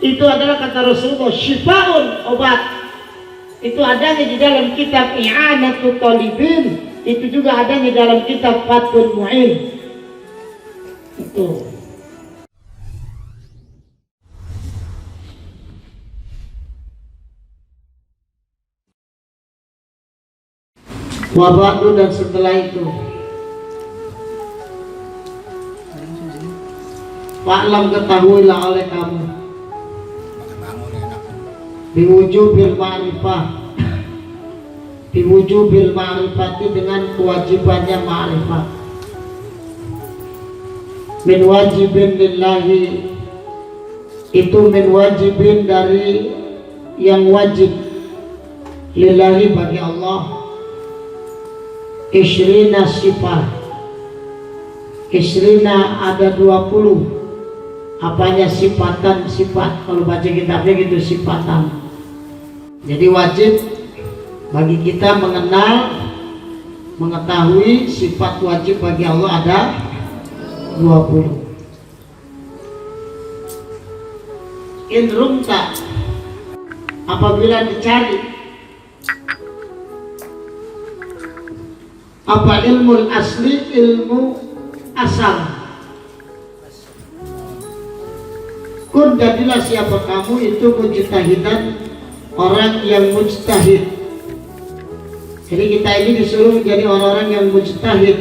itu adalah kata Rasulullah syifaun, obat. Itu adanya di dalam kitab I'anatul Talibin, itu juga adanya dalam kitab Fathul Mu'in. Itu. Wabadu, dan setelah itu Fa'lam, ketahuilah oleh kamu biwujubil ma'rifah, biwujubil ma'rifati, dengan kewajibannya ma'rifat, min wajibin lillahi, itu min wajibin dari yang wajib, lillahi bagi Allah, isrina sifat, isrina ada 20 apanya sifatan, sifat, kalau baca kitabnya gitu sifatan. Jadi wajib bagi kita mengenal, mengetahui sifat wajib bagi Allah ada 20. In rumta, apabila dicari apa ilmu asli, ilmu asal, kun, jadilah siapa kamu itu mujtahidan, orang yang mujtahid. Jadi kita ini disuruh menjadi orang-orang yang mujtahid.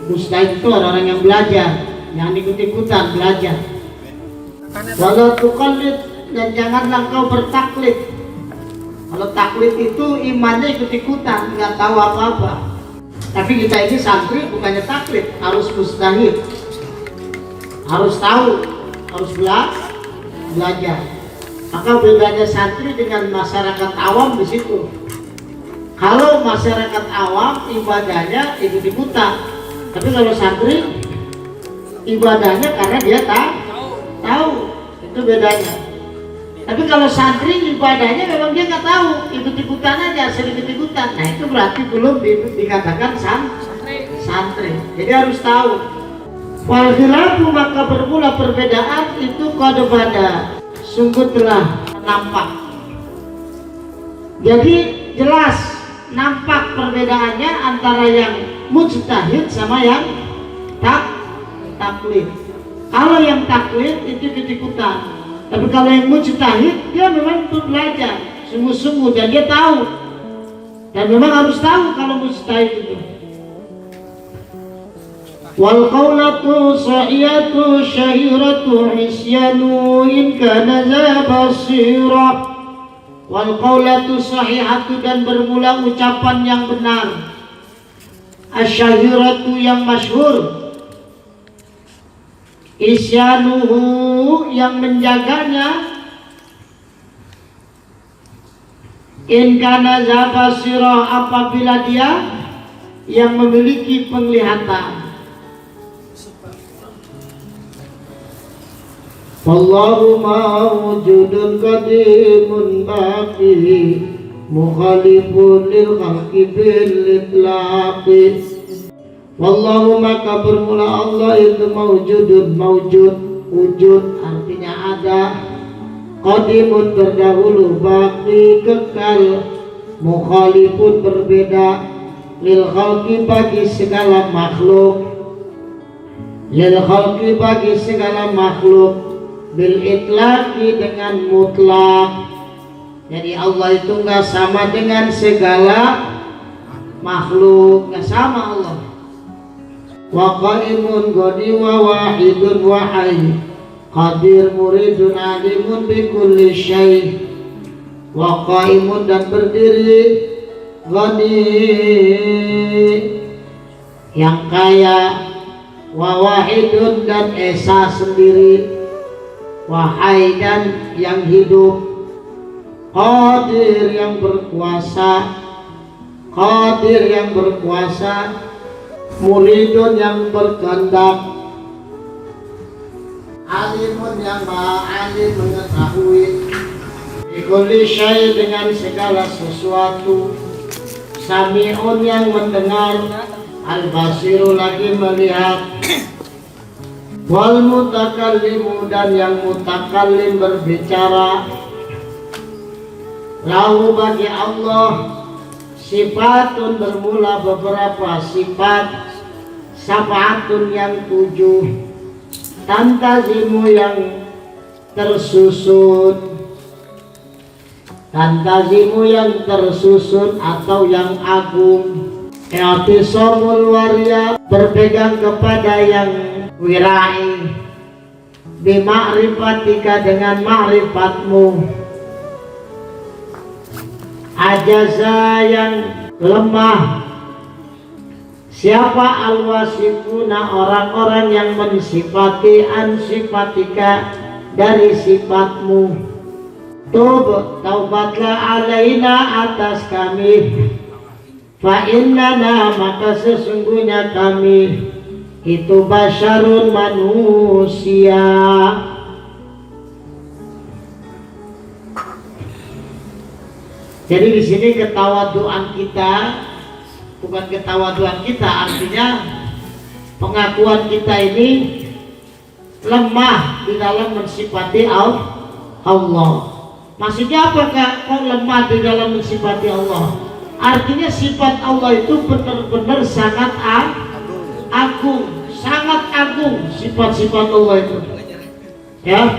Mujtahid itu orang-orang yang belajar, yang ikut-ikutan belajar. Walau tuqallid, dan janganlah kau bertaklid. Kalau taklid itu imannya ikut-ikutan, nggak tahu apa-apa. Tapi kita ini santri bukannya taklid, harus mujtahid, harus tahu, harus belajar. Maka bedanya santri dengan masyarakat awam di situ. Kalau masyarakat awam ibadahnya ikut-ikutan, tapi kalau santri ibadahnya karena dia tahu, itu bedanya. Tapi kalau santri ibadahnya memang dia nggak tahu, ikut-ikutan aja, sering ikut-ikutan. Nah itu berarti belum dikatakan santri. Jadi harus tahu. Wal khilafu, maka bermula perbedaan itu qad bada, sungguh telah nampak. Jadi jelas nampak perbedaannya antara yang mujtahid sama yang taklid. Kalau yang taklid itu ikut-ikutan, tapi kalau yang mujtahid dia memang untuk belajar sungguh-sungguh, dan dia tahu, dan memang harus tahu kalau mujtahid itu. Wal qawlatu sa'iyatu syahiratu isyanu in kana za basira. Wal qawlatu sahihatu, dan bermula ucapan yang benar, asyahiratu yang masyhur, isyanuhu yang menjaganya, in kana za basira apabila dia yang memiliki penglihatan. Wallahu mawjudun qadimun baqi mukhalifun lil khalqi bil itlaqi. Wallahu, maka bermula Allah itu mawjudun, mawjud, wujud artinya ada, qadimun terdahulu, baqi kekal, mukhalifun berbeda, lil khalqi bagi segala makhluk, lil khalqi bagi segala makhluk, bil itlaqi dengan mutlak. Jadi Allah itu enggak sama dengan segala makhluk, enggak sama Allah. Wa qaimun gadi wa wahidun wa hayy qadir muridun alimun bi kulli syai'. Wa qaimun, dan berdiri, gadi yang kaya, wa wahidun, dan esa sendiri, wahai dan yang hidup, qadir yang berkuasa, qadir yang berkuasa, muridun yang berkehendak, alimun yang maha alim mengetahui, bikulli syai' dengan segala sesuatu, sami'un yang mendengar, al-basiru lagi melihat, wal mutakallimu dan yang mutakallim berbicara, lahu bagi Allah sifatun bermula beberapa sifat, sab'atun yang 7, tantazimu yang tersusun, tantazimu yang tersusun atau yang agung, i'tisamul wariya berpegang kepada yang wirai, bima'rifatika dengan ma'rifatmu, ajaza yang lemah. Siapa al-wasifuna orang-orang yang mensifati an sifatika dari sifatmu. Taubatlah alaina atas kami, fa innana maka sesungguhnya kami itu basyarun manusia. Jadi di sini ketawaduan kita bukan ketawaduan kita, artinya pengakuan kita ini lemah di dalam mensifati Allah. Maksudnya apakah kau lemah di dalam mensifati Allah? Artinya sifat Allah itu benar-benar sangat agung, sangat agung sifat-sifat Allah itu. Ya,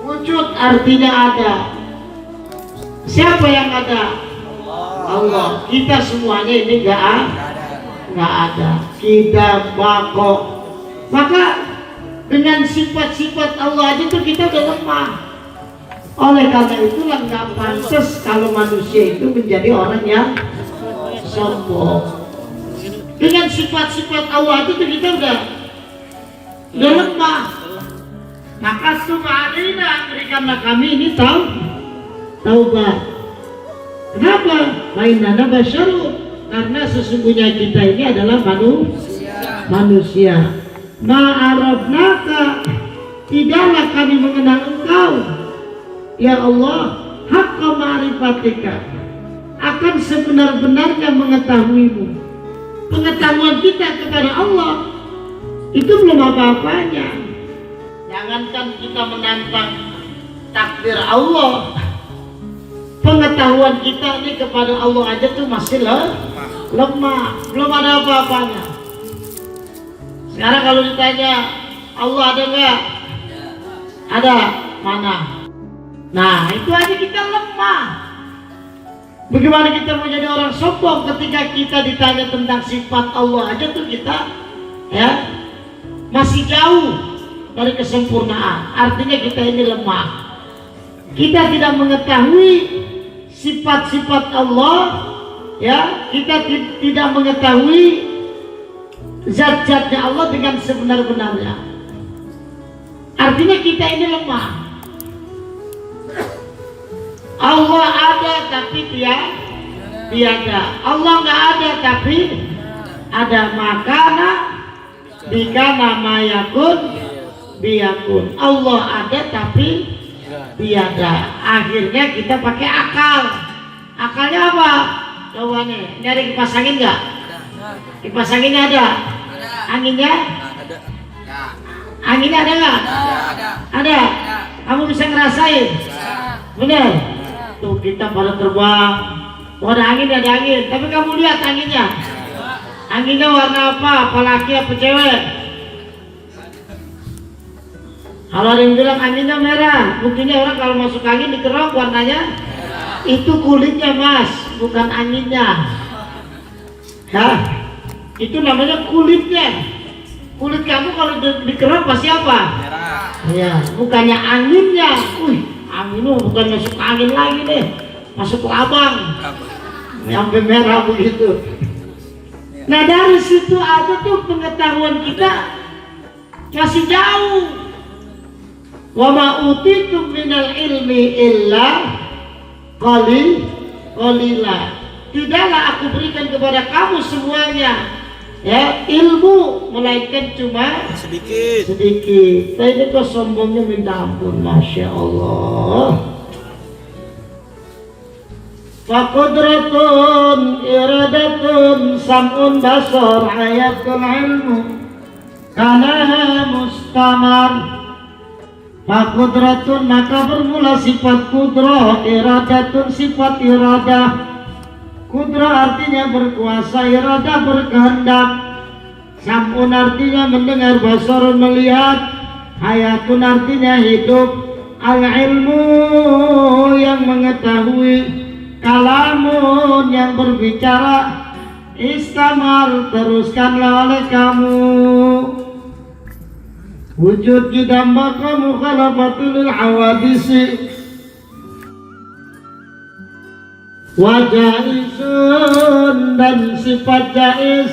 wujud artinya ada. Siapa yang ada? Allah. Kita semuanya ini nggak ada. Kita bakok. Maka dengan sifat-sifat Allah aja tuh kita udah lemah. Oleh karena itulah nggak pantas kalau manusia itu menjadi orang yang sombong. Dengan sifat-sifat Allah itu kita udah lemah. Maka subhanallah, berikanlah kami ini taubat. Kenapa? Mainana basyarun, karena sesungguhnya kita ini adalah manusia. Ma'arafnaka, tidaklah kami mengenal engkau ya Allah, haqqa ma'rifatika, akan sebenar-benarnya mengetahuimu. Pengetahuan kita kepada Allah itu belum apa-apanya. Jangankan kita menantang takdir Allah, pengetahuan kita ini kepada Allah aja tuh masih lemah, belum ada apa-apanya. Sekarang kalau ditanya Allah ada nggak? Ada, mana? Nah itu aja kita lemah. Bagaimana kita mau jadi orang sombong ketika kita ditanya tentang sifat Allah aja tuh kita ya masih jauh dari kesempurnaan. Artinya kita ini lemah. Kita tidak mengetahui sifat-sifat Allah, ya, kita tidak mengetahui zat-zatnya Allah dengan sebenar-benarnya. Artinya kita ini lemah. Allah ada tapi tiada. Allah nggak ada tapi ada. Makana bikana mayakun biyakun. Allah ada tapi tiada. Akhirnya kita pakai akal. Akalnya apa? Coba nih, ini ada kipas angin nggak? Kipas anginnya ada? Anginnya? Anginnya ada nggak? Ada. Kamu bisa ngerasain? Bener? Tuh kita pada terbang. Oh, ada angin, ada angin. Tapi kamu lihat anginnya. Anginnya warna apa? Apa laki apa cewek? Kalau ada yang bilang anginnya merah, buktinya orang kalau masuk angin dikerok warnanya itu kulitnya mas, bukan anginnya. Ya, itu namanya kulitnya. Kulit kamu kalau dikerok pasti apa? Merah. Ya, bukannya anginnya. Anginnya bukan masuk angin lagi deh, masuk ke abang. Sampai merah begitu. Nah dari situ aja tuh pengetahuan kita masih jauh. Wa ma utitum minal ilmi illa qalila. Tidaklah aku berikan kepada kamu semuanya ya ilmu, melainkan cuma sedikit. Nah, ini kok sombongnya minta ampun, masya Allah. Faqudratun iradatun sam'un basar hayatul ilmu. kana mustamar. Fakudratun maka bermula sifat kudrah, iradatun sifat iradah. Kudrah artinya berkuasa, iradah berkehendak. Sam'un artinya mendengar, basarun melihat, hayatun artinya hidup, al-ilmu yang mengetahui, kalamun yang berbicara, istamar teruskanlah oleh kamu. Wujud judambaka mukhalafatul hawadisi wajaisun dan sifat jais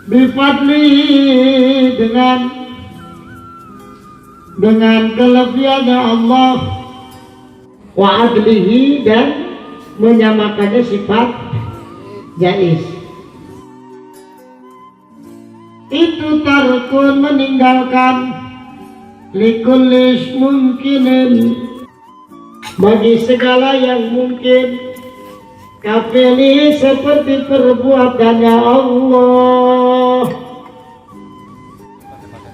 bifadli dengan kelebihannya Allah wa adlihi dan menyamakannya sifat jais. Itu tarkun meninggalkan likullish mungkinin bagi segala yang mungkin, kafili seperti perbuatannya Allah.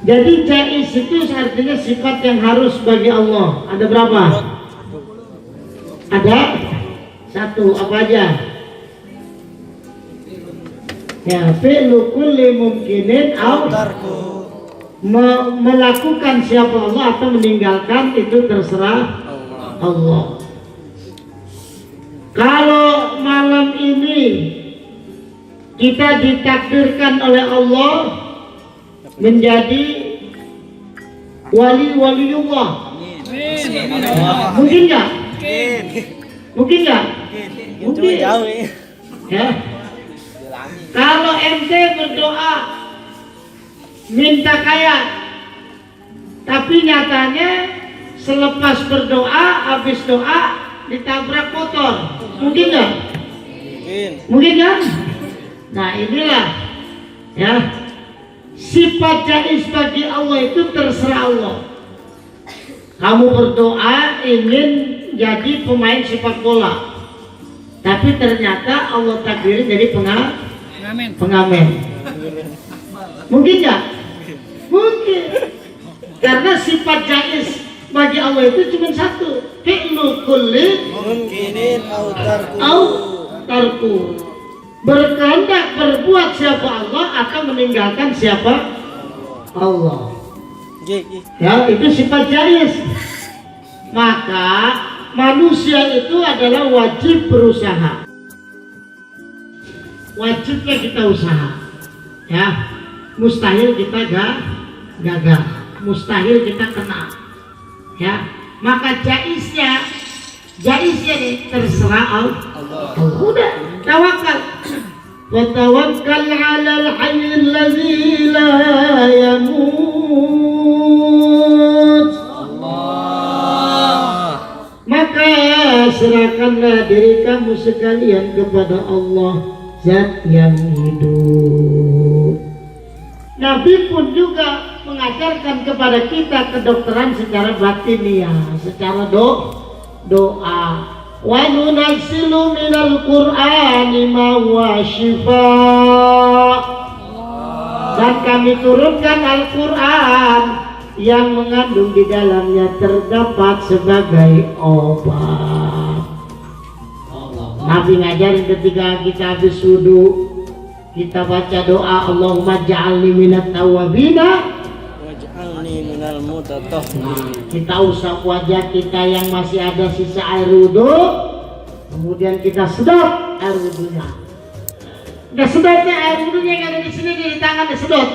Jadi jais itu artinya sifat yang harus bagi Allah. Ada berapa? Ada satu, apa aja? Ya, fi'lu kulli mumkinin au melakukan siapa Allah atau meninggalkan itu terserah Allah. Kalau malam ini kita ditakdirkan oleh Allah menjadi wali-waliullah, mungkin nggak? Mungkin nggak? Mungkin. Ya. Kalau ente berdoa minta kaya, tapi nyatanya selepas berdoa, habis doa ditabrak motor, mungkin nggak? Mungkin kan? Nah inilah ya sifat jais bagi Allah itu terserah Allah. Kamu berdoa ingin jadi pemain sepak bola, tapi ternyata Allah takdirin jadi pengamen. Mungkin nggak? Mungkin. Karena sifat jais bagi Allah itu cuma satu, fi'lu kulli mungkinin au tarku. Berkehendak berbuat siapa Allah akan meninggalkan siapa Allah. Ya, itu sifat jais. Maka manusia itu adalah wajib berusaha. Wajibnya kita usaha, ya. Mustahil kita gagal, mustahil kita kena, ya. Maka jaisnya nih terserah Allah. Udah, tawakal. Wa tawakkal 'alal hayyil ladzi la yamut. Maka serahkanlah diri kamu sekalian kepada Allah, Zat yang hidup. Nabi pun juga mengajarkan kepada kita kedokteran secara batiniah, secara doa. Wa nunazzilu minal Qur'ani ma huwa shifaa. Dan kami turunkan Al-Quran yang mengandung di dalamnya terdapat sebagai obat. Nabi ngajarin ketika kita habis wudu, kita baca doa, Allahumma ja'alni minat tawabina waj'alni minal mutatahhirin. Kita usap wajah kita yang masih ada sisa air wudu, kemudian kita sedot air wudunya. Udah sedotnya air wudunya yang ada di sini di tangan disedot.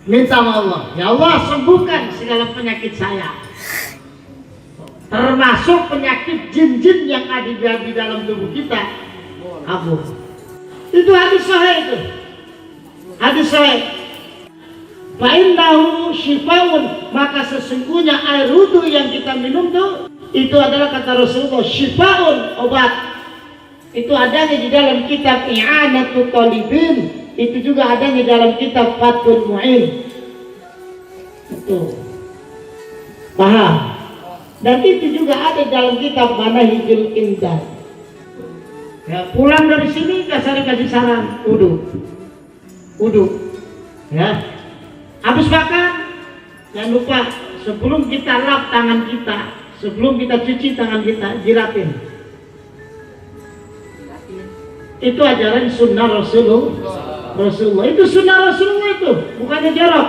Minta sama Allah, ya Allah sembuhkan segala penyakit saya, termasuk penyakit jin-jin yang ada di dalam tubuh kita. Abu, itu hadis sahih itu. Hadis sahih. Fa innahu syifaun, maka sesungguhnya air wudu yang kita minum tuh itu adalah kata Rasulullah syifaun, obat. Itu adanya di dalam kitab I'anatul Talibin, itu juga ada di dalam kitab Fathul Mu'in. Itu paham? Dan itu juga ada dalam kitab Manahijul Indah. Ya, pulang dari sini kasih saran, wudu, ya. Habis makan, jangan lupa sebelum kita lap tangan kita, sebelum kita cuci tangan kita, jiratin. Itu ajaran sunnah Rasulullah. Itu sunnah Rasulullah itu, bukannya jorok.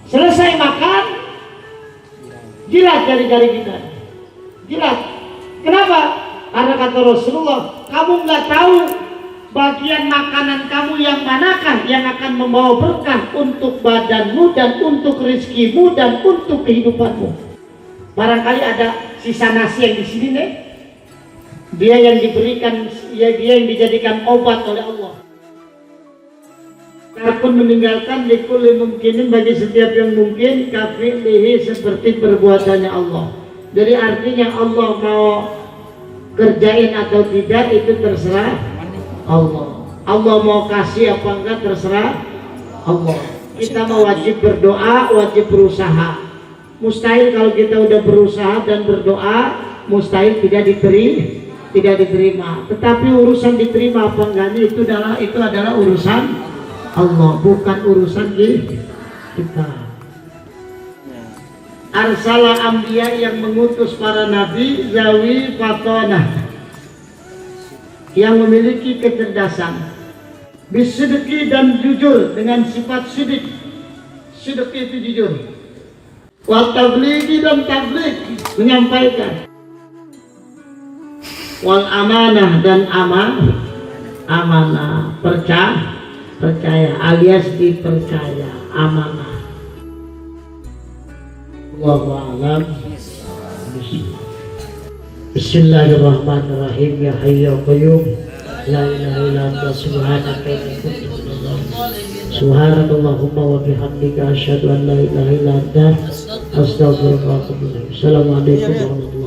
Selesai makan, jilat jari-jari kita, jilat. Kenapa? Karena kata Rasulullah, kamu nggak tahu bagian makanan kamu yang manakah yang akan membawa berkah untuk badanmu dan untuk rezekimu dan untuk kehidupanmu. Barangkali ada sisa nasi yang di sini nih, dia yang diberikan, dia yang dijadikan obat oleh Allah. Pun meninggalkan likulli mungkinin, bagi setiap yang mungkin kafilihi seperti perbuatannya Allah. Jadi artinya Allah mau kerjain atau tidak itu terserah Allah. Allah mau kasih apa enggak terserah Allah. Kita mau wajib berdoa, wajib berusaha. Mustahil kalau kita udah berusaha dan berdoa, mustahil tidak diterima. Tetapi urusan diterima apa enggaknya itu adalah urusan Allah, bukan urusan kita. Arsala anbiya, yang mengutus para nabi, zawi fatonah, yang memiliki kecerdasan, bisidqi, dan jujur dengan sifat sidik. Sidik itu jujur. Wal tablighi, dan tabligh, menyampaikan. Wal amanah, dan amanah, percaya alias dipercaya, amanah. Wallahu a'lam. Bismillahirrahmanirrahim. Ya hayyu ya qayyum, la ilaha illa anta, subhanaka inni kuntu minadh dhalimin. Subhanakallahumma wa bihamdika asyhadu an la ilaha illa anta, astaghfiruka wa atubu ilaik. Assalamualaikum warahmatullahi wabarakatuh.